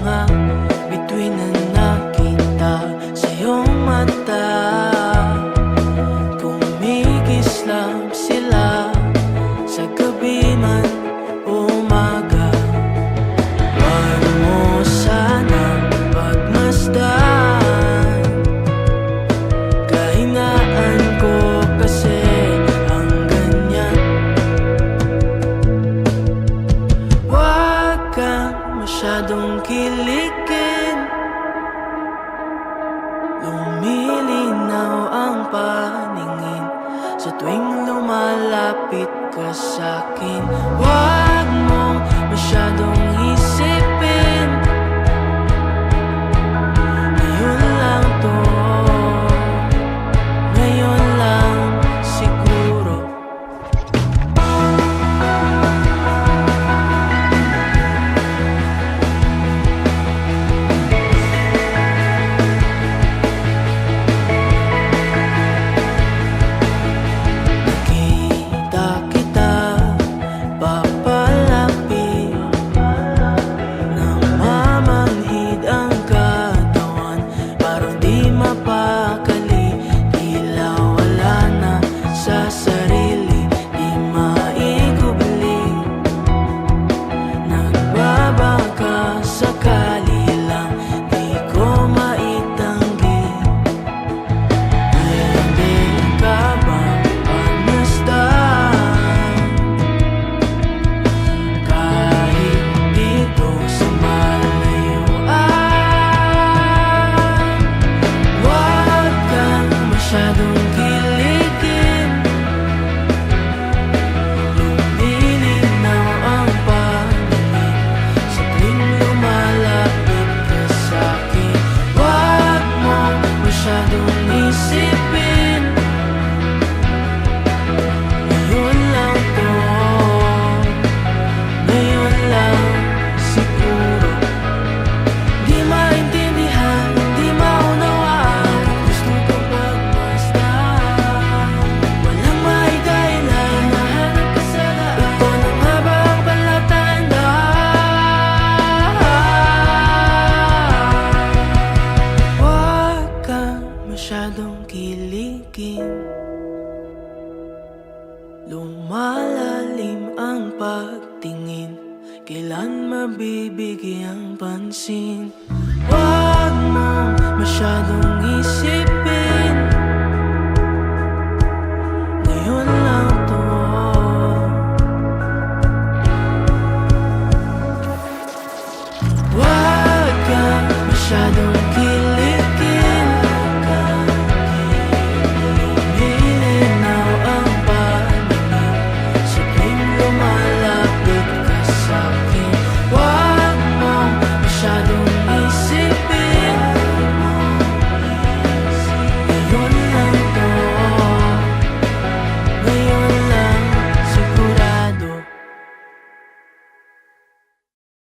mga bituin na nakita sa iyong mata. Kumikislap sila sa gabi man o umaga. Huwag mo sanang pagmasdan, kahinaan ko kasi ang ganyan. Huwag kang masyadong kiligin, lumilinaw ang paningin sa tuwing lumalapit ka sa'kin. Huwag mong masyadong isipin, ngayon lang to, ngayon lang siguro. Nakita kita papalapit, namamanhid ang katawan, parang di mapakali. Tila wala na sa sarili, di maigubli. Nagbabaka sakali lang, di ko maitanggi. Hindi ka ba pagmasdan, kahit dito sa malayuan? Huwag kang masyadong kiligin, lumilinaw ang paningin sa tuwing lumalapit ka sa'kin. Huwag mong masyadong isipin, ngayon lang to, ngayon lang siguro. Di maintindihan, di maunawaan, gusto kong pagmasdan. Walang may dahilan, nahanap ka sa daan. Ito na nga ba ang palatandaan? Huwag kang masyadong kiligin, lumalalim ang pagtingin, kailan mabibigyang pansin? Huwag mong masyadong isipin, ngayon lang to, huwag kang masyadong